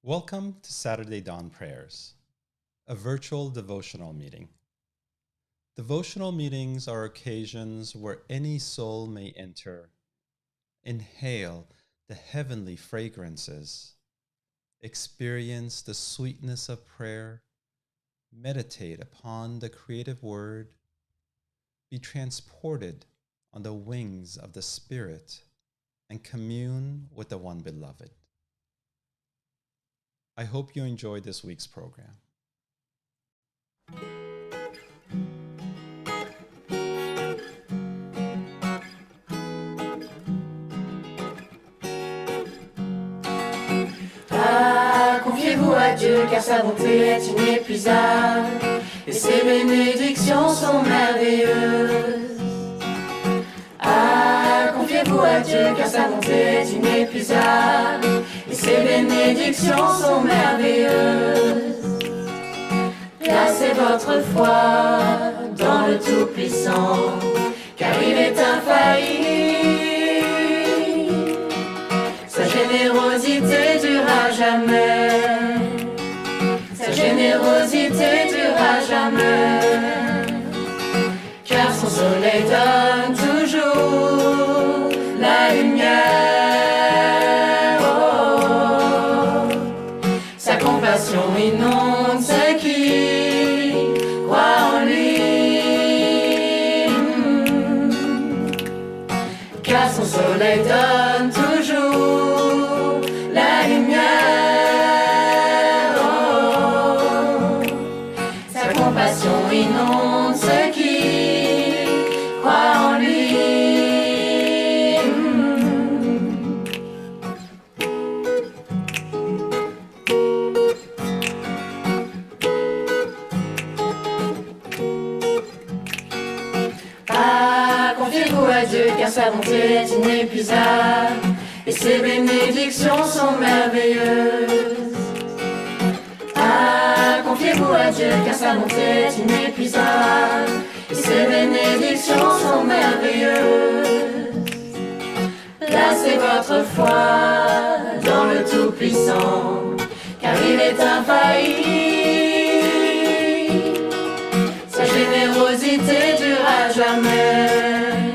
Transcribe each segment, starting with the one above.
Welcome to Saturday Dawn Prayers, a virtual devotional meeting. Devotional meetings are occasions where any soul may enter, inhale the heavenly fragrances, experience the sweetness of prayer, meditate upon the creative word, be transported on the wings of the Spirit, and commune with the one beloved. I hope you enjoyed this week's program. Confiez-vous à Dieu car sa bonté est inépuisable et ses bénédictions sont merveilleuses. Confiez-vous à Dieu car sa bonté est inépuisable et ses bénédictions sont merveilleuses. Placez votre foi dans le Tout-Puissant car il est infaillible. Sa générosité durera jamais. Sa générosité durera jamais. Car son soleil donne toujours la lumière. Sa compassion inonde ceux qui croient en lui. Car son soleil donne toujours la lumière. Sa compassion inonde ceux qui croient en lui. Confiez-vous à Dieu car sa bonté est inépuisable et ses bénédictions sont merveilleuses. Confiez-vous à Dieu car sa bonté est inépuisable et ses bénédictions sont merveilleuses. Placez votre foi dans le Tout-Puissant car il est infaillible. Sa générosité durera jamais.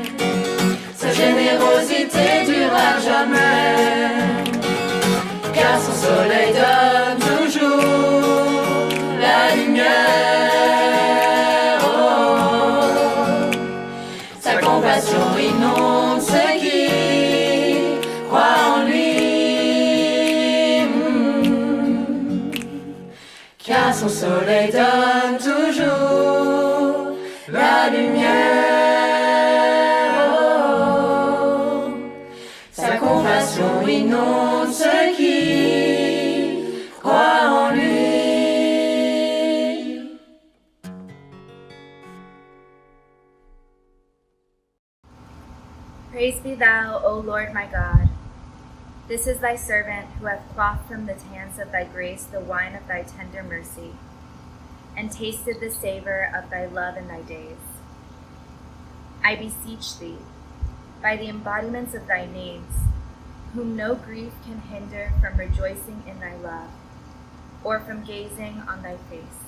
Sa générosité durera jamais. Car son soleil donne toujours la lumière. Sa compassion inonde ceux qui croient en lui. Car son soleil donne toujours la lumière. Sa compassion inonde ceux qui croient en lui. Praise be thou, O Lord my God. This is thy servant who hath quaffed from the hands of thy grace the wine of thy tender mercy, and tasted the savor of thy love in thy days. I beseech thee, by the embodiments of thy names, whom no grief can hinder from rejoicing in thy love, or from gazing on thy face,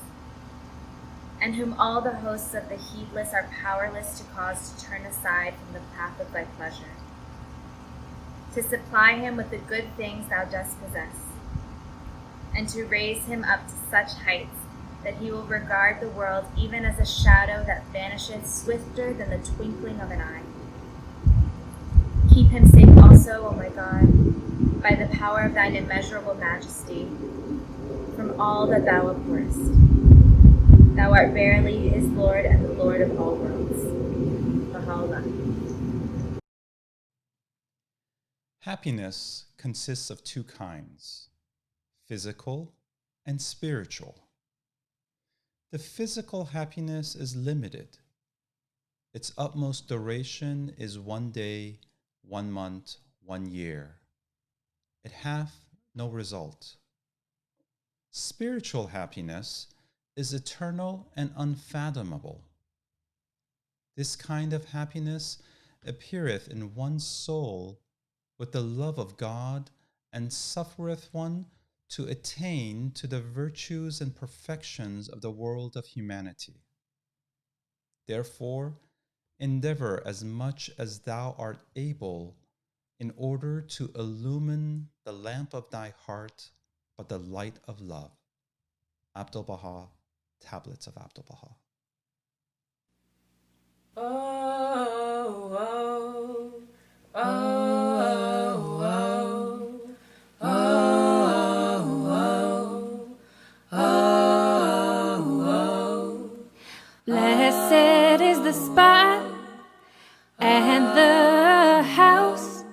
and whom all the hosts of the heedless are powerless to cause to turn aside from the path of thy pleasure, to supply him with the good things thou dost possess, and to raise him up to such heights that he will regard the world even as a shadow that vanisheth swifter than the twinkling of an eye. Keep him safe also, O my God, by the power of thine immeasurable majesty, from all that thou abhorrest. Thou art verily his Lord and the Lord of all worlds. Baha'u'llah. Happiness consists of two kinds, physical and spiritual. The physical happiness is limited. Its utmost duration is 1 day, 1 month, 1 year. It hath no result. Spiritual happiness is eternal and unfathomable. This kind of happiness appeareth in one's soul with the love of God, and suffereth one to attain to the virtues and perfections of the world of humanity. Therefore, endeavor as much as thou art able in order to illumine the lamp of thy heart by the light of love. Abdu'l-Baha, Tablets of Abdu'l-Baha. Oh, oh, oh, oh, oh, oh, oh, oh. Blessed is the spot and the house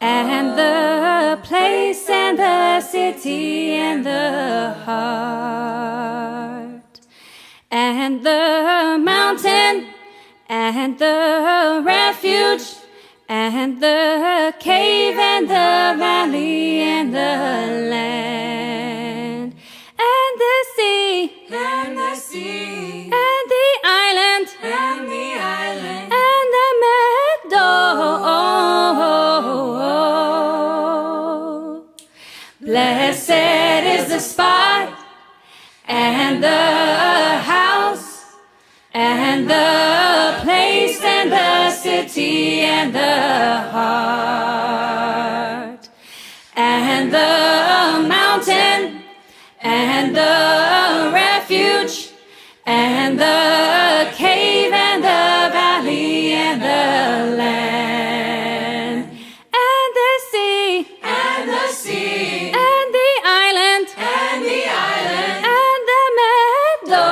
and the place and the city and the heart and the mountain and the refuge and the cave and the valley and the land and the sea and the sea and the island and the island and the meadow. Blessed is the spot and the house and the place and the city and the heart and the mountain and the refuge and the cave and the valley and the land and the sea and the sea and the island and the island and the meadow,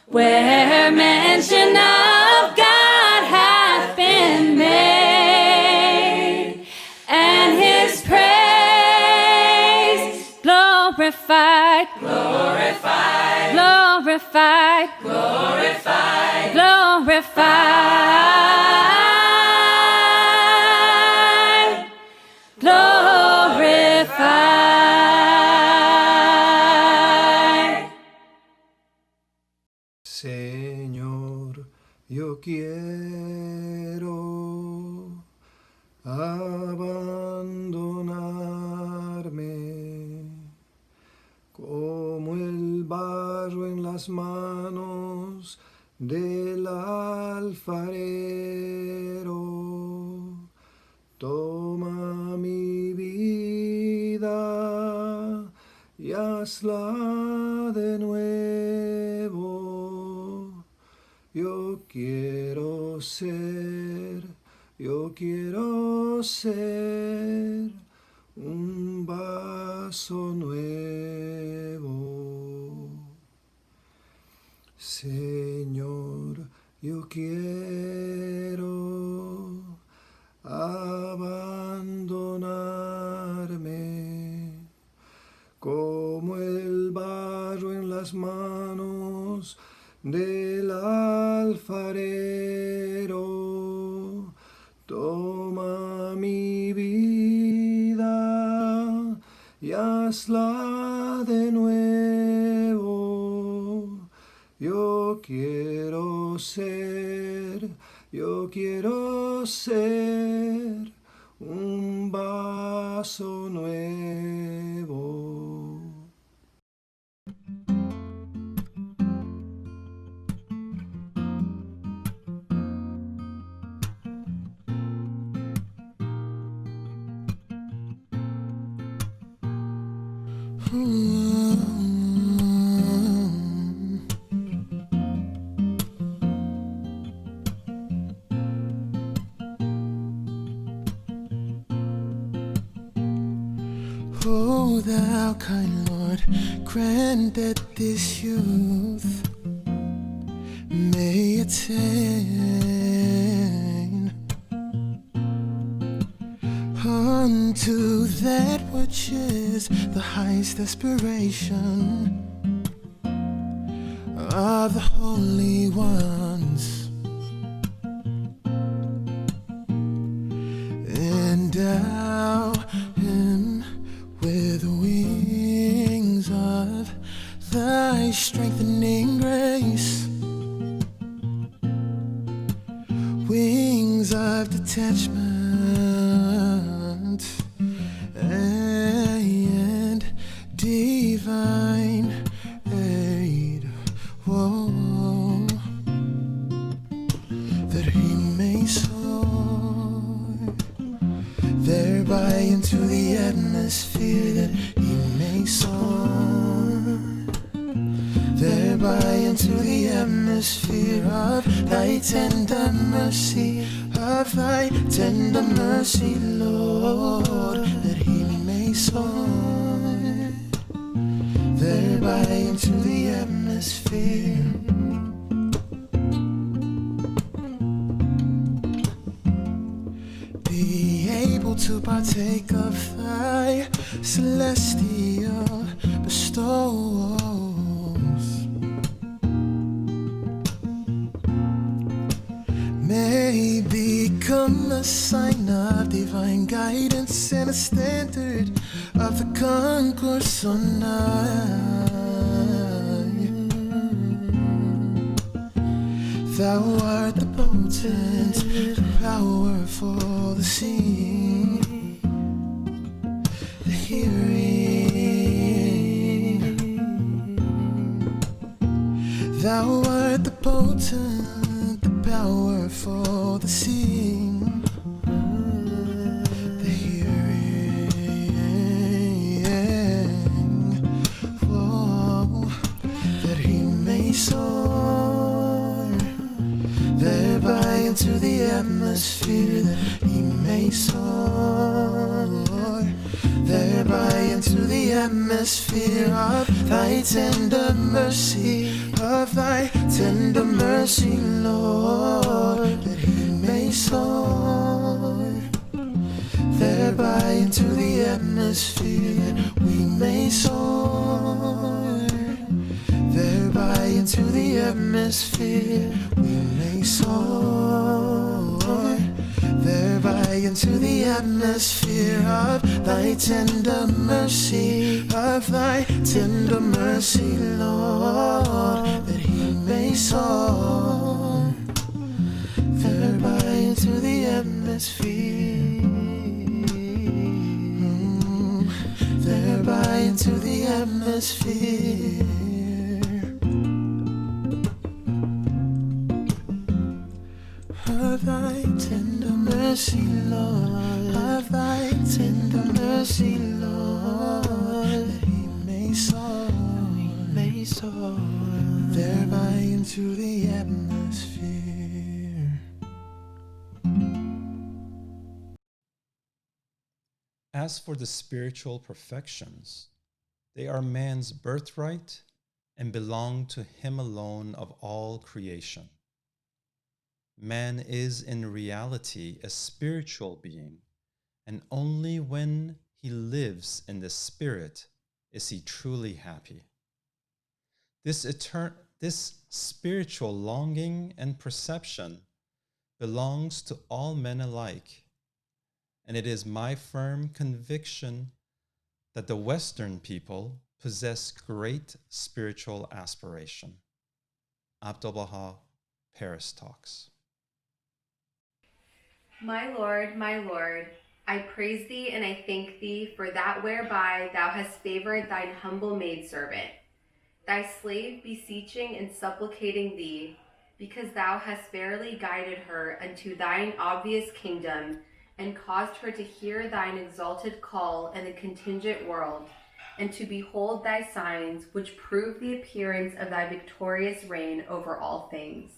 where mention of God hath been made, and his praise glorified, glorified, glorified, glorified, glorified, glorified. Señor, yo quiero abandonarme como el barro en las manos del alfarero. Toma mi vida y hazla de nuevo. Yo quiero ser un vaso nuevo. Señor, yo quiero abandonarme como el barro en las manos del alfarero. Toma mi vida y hazla de nuevo. Yo quiero ser un vaso nuevo. Oh, thou kind Lord, grant that this youth may attain unto that which is the highest aspiration of the holy ones. Endow him with wings of thy strengthening grace, wings of detachment thereby into the atmosphere that he may soar, thereby into the atmosphere of thy tender mercy, Lord, that he may soar, thereby into the atmosphere. Be able to partake of thy celestial bestowals, may become a sign of divine guidance and a standard of the concourse on high. Thou art the potent, the powerful, the seeing, the hearing. Thou art the potent, the powerful, the seeing, the hearing. Whoa, that he may soar, thereby into the atmosphere, that he may soar, thereby into the atmosphere of thy tender mercy, Lord, that he may soar, thereby into the atmosphere, that we may soar, thereby into the atmosphere, we may soar, thereby into the atmosphere of thy tender mercy, Lord, that he may soar, thereby into the atmosphere, thereby into the atmosphere. Of thy tender mercy, Lord, of thy tender mercy, Lord, that he may soar, thereby into the atmosphere. As for the spiritual perfections, they are man's birthright and belong to him alone of all creation. Man is in reality a spiritual being, and only when he lives in the Spirit is he truly happy. This spiritual longing and perception belongs to all men alike, and it is my firm conviction that the Western people possess great spiritual aspiration. Abdu'l-Baha, Paris Talks. My Lord, I praise thee and I thank thee for that whereby thou hast favored thine humble maidservant, thy slave beseeching and supplicating thee, because thou hast verily guided her unto thine obvious kingdom, and caused her to hear thine exalted call in the contingent world, and to behold thy signs, which prove the appearance of thy victorious reign over all things.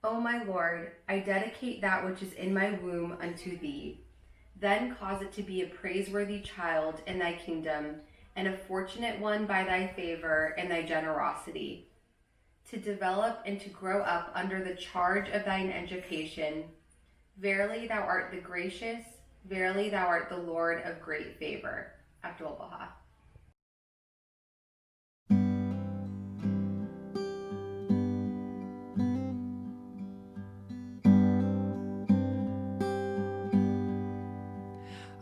O my Lord, I dedicate that which is in my womb unto thee. Then cause it to be a praiseworthy child in thy kingdom, and a fortunate one by thy favor and thy generosity. To develop and to grow up under the charge of thine education. Verily thou art the gracious, verily thou art the Lord of great favor. Abdu'l-Baha.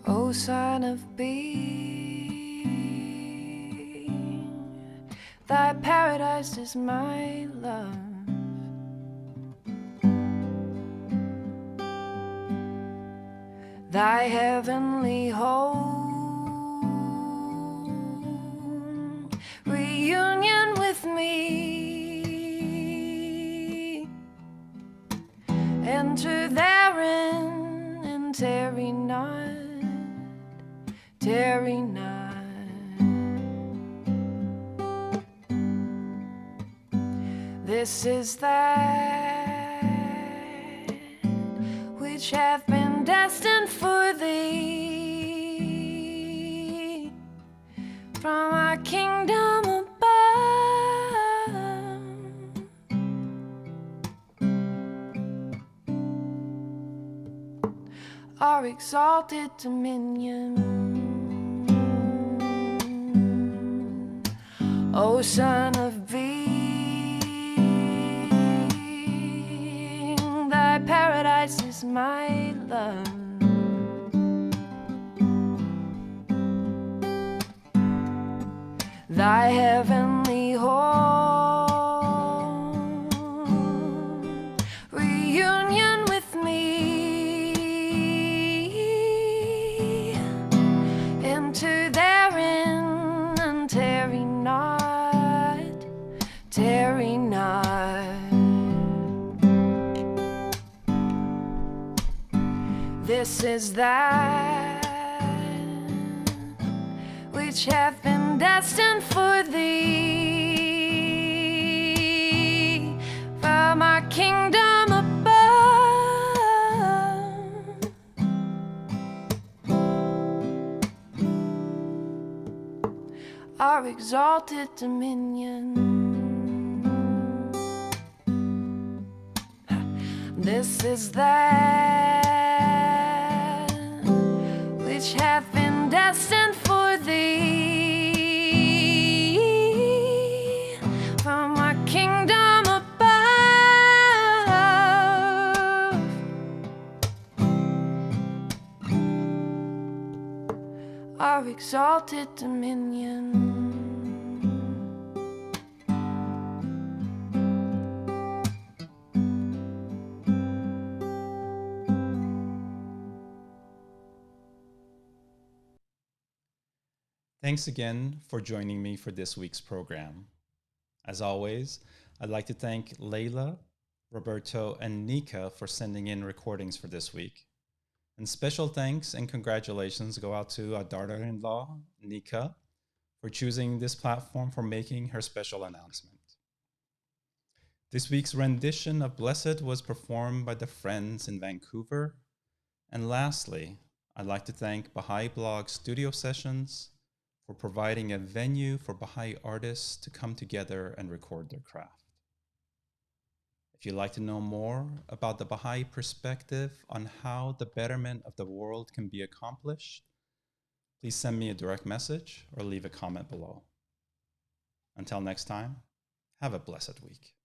O Son of being, thy paradise is my love. Thy heavenly home, reunion with me. Enter therein and tarry not. tarry not. This is that which hath been destined for thee from our kingdom above, our exalted dominion. O Son of being, thy paradise is my love. Thy heavenly home, reunion with me, enter therein and tarry not, tarry not. This is that which hath been destined for thee from our kingdom above, our exalted dominion. This is that which hath been destined for thee from our kingdom above, our exalted dominion. Thanks again for joining me for this week's program. As always, I'd like to thank Layla, Roberto, and Nika for sending in recordings for this week. And special thanks and congratulations go out to our daughter-in-law, Nika, for choosing this platform for making her special announcement. This week's rendition of Blessed was performed by the Friends in Vancouver. And lastly, I'd like to thank Baha'i Blog Studio Sessions for providing a venue for Baha'i artists to come together and record their craft. If you'd like to know more about the Baha'i perspective on how the betterment of the world can be accomplished, please send me a direct message or leave a comment below. Until next time, have a blessed week.